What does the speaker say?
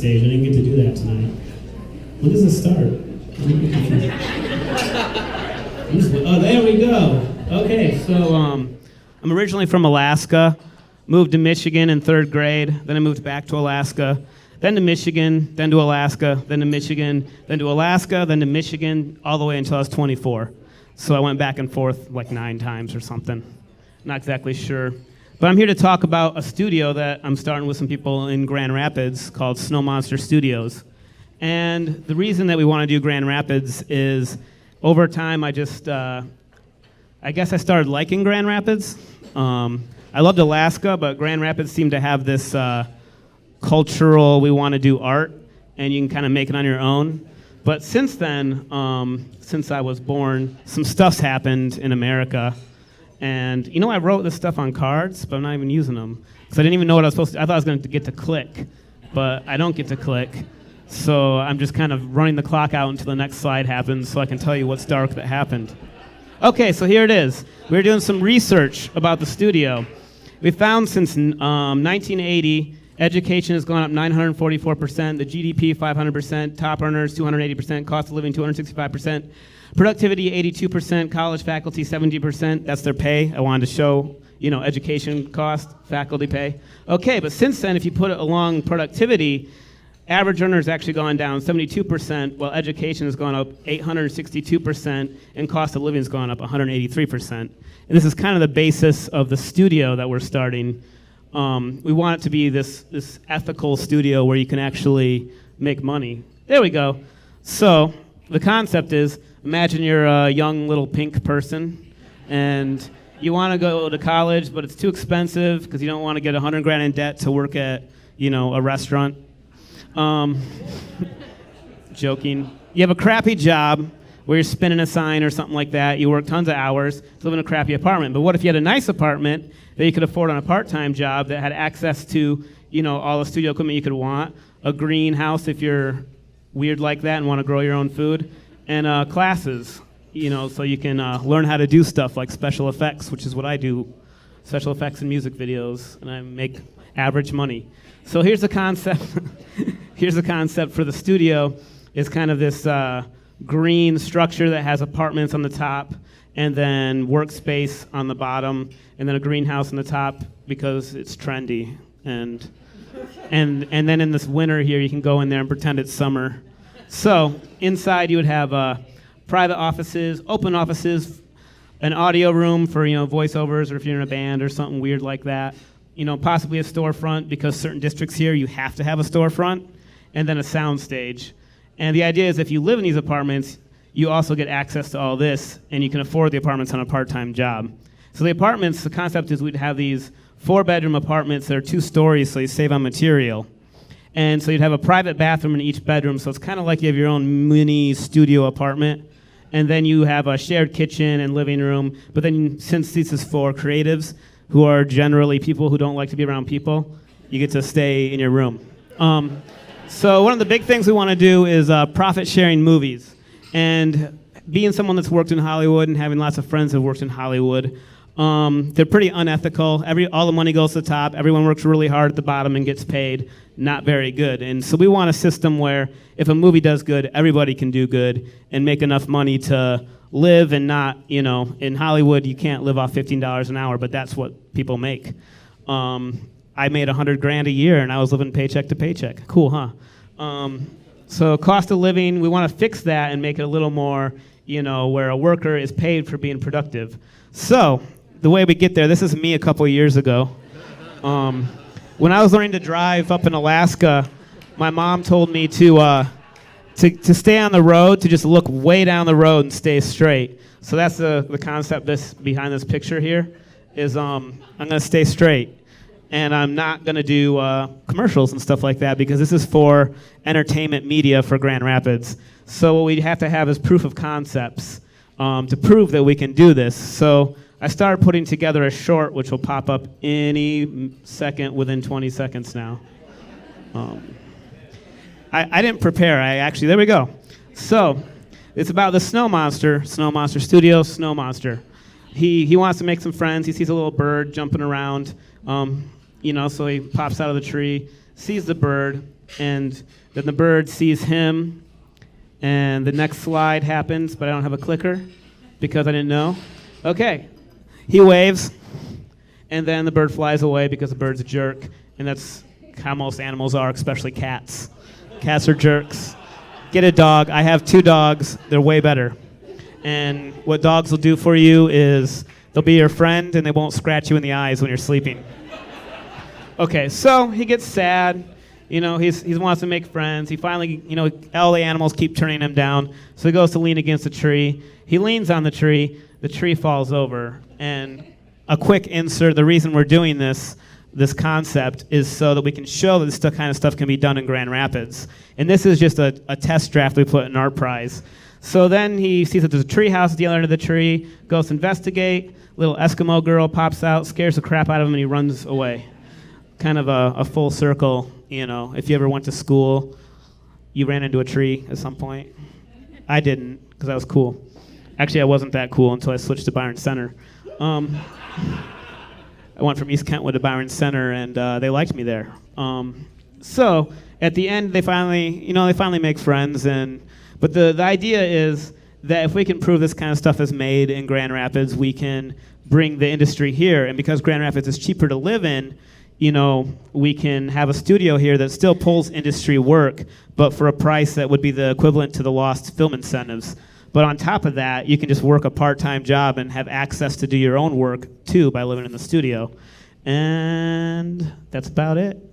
stage. I didn't get to do that tonight. When does it start? Oh, there we go. Okay, so I'm originally from Alaska. Moved to Michigan in 3rd grade. Then I moved back to Alaska. Then to Michigan, then to Alaska, then to Michigan, then to Alaska, then to Michigan, all the way until I was 24. So I went back and forth like 9 times or something. Not exactly sure. But I'm here to talk about a studio that I'm starting with some people in Grand Rapids called Snow Monster Studios. And the reason that we want to do Grand Rapids is over time I guess I started liking Grand Rapids. I loved Alaska, but Grand Rapids seemed to have this cultural, we want to do art, and you can kind of make it on your own. But since then, since I was born, some stuff's happened in America. And, I wrote this stuff on cards, but I'm not even using them. Because I didn't even know what I was supposed to. I thought I was going to get to click, but I don't get to click. So I'm just kind of running the clock out until the next slide happens so I can tell you what's dark that happened. Okay, so here it is. We were doing some research about the studio. We found since 1980, education has gone up 944%, the GDP 500%, top earners 280%, cost of living 265%, productivity 82%, college faculty 70%. That's their pay. I wanted to show, education cost, faculty pay. Okay, but since then, if you put it along productivity, average earners actually gone down 72%, while education has gone up 862%, and cost of living has gone up 183%. And this is kind of the basis of the studio that we're starting. We want it to be this ethical studio where you can actually make money. There we go. So the concept is, imagine you're a young little pink person, and you want to go to college, but it's too expensive because you don't want to get $100,000 in debt to work at, a restaurant. Joking. You have a crappy job where you're spinning a sign or something like that. You work tons of hours to live in a crappy apartment. But what if you had a nice apartment that you could afford on a part-time job that had access to, all the studio equipment you could want, a greenhouse if you're weird like that and want to grow your own food, and classes, so you can learn how to do stuff like special effects, which is what I do, special effects in music videos, and I make average money. So here's the concept. Here's the concept for the studio. It's kind of this green structure that has apartments on the top, and then workspace on the bottom, and then a greenhouse on the top because it's trendy. And then in this winter here, you can go in there and pretend it's summer. So inside you would have private offices, open offices, an audio room for voiceovers, or if you're in a band or something weird like that. Possibly a storefront, because certain districts here you have to have a storefront, and then a sound stage. And the idea is if you live in these apartments, you also get access to all this, and you can afford the apartments on a part-time job. So the apartments, the concept is we'd have these 4-bedroom apartments that are 2 stories, so you save on material. And so you'd have a private bathroom in each bedroom, so it's kind of like you have your own mini studio apartment. And then you have a shared kitchen and living room. But then since this is for creatives, who are generally people who don't like to be around people, you get to stay in your room. So one of the big things we want to do is profit-sharing movies. And being someone that's worked in Hollywood and having lots of friends who've worked in Hollywood, they're pretty unethical. All the money goes to the top. Everyone works really hard at the bottom and gets paid. Not very good. And so we want a system where if a movie does good, everybody can do good and make enough money to live, and not, in Hollywood you can't live off $15 an hour, but that's what people make. I made $100,000 a year and I was living paycheck to paycheck. Cool, huh? So cost of living, we want to fix that and make it a little more, where a worker is paid for being productive. So the way we get there, this is me a couple of years ago. When I was learning to drive up in Alaska, my mom told me to stay on the road, to just look way down the road and stay straight. So that's the concept behind this picture here, is I'm going to stay straight. And I'm not going to do commercials and stuff like that, because this is for entertainment media for Grand Rapids. So what we have to have is proof of concepts to prove that we can do this. So I started putting together a short, which will pop up any second within 20 seconds now. I didn't prepare. There we go. So it's about the Snow Monster Studio, Snow Monster. He wants to make some friends. He sees a little bird jumping around, so he pops out of the tree, sees the bird, and then the bird sees him, and the next slide happens, but I don't have a clicker because I didn't know. Okay, he waves, and then the bird flies away because the bird's a jerk, and that's how most animals are, especially cats. Cats are jerks. Get a dog. I have 2 dogs. They're way better. And what dogs will do for you is they'll be your friend, and they won't scratch you in the eyes when you're sleeping. Okay, so he gets sad. You know, he wants to make friends. He finally, you know, all the animals keep turning him down, so he goes to lean against a tree. He leans on the tree falls over. And a quick insert, the reason we're doing this concept is so that we can show that this kind of stuff can be done in Grand Rapids. And this is just a test draft we put in Art Prize. So then he sees that there's a tree house at the other end of the tree, goes to investigate, little Eskimo girl pops out, scares the crap out of him, and he runs away. Kind of a full circle, you know. If you ever went to school, you ran into a tree at some point. I didn't, because I was cool. Actually, I wasn't that cool until I switched to Byron Center. I went from East Kentwood to Byron Center, and they liked me there. So at the end, they finally make friends. But the idea is that if we can prove this kind of stuff is made in Grand Rapids, we can bring the industry here. And because Grand Rapids is cheaper to live in, you know, we can have a studio here that still pulls industry work, but for a price that would be the equivalent to the lost film incentives. But on top of that, you can just work a part-time job and have access to do your own work, too, by living in the studio. And that's about it.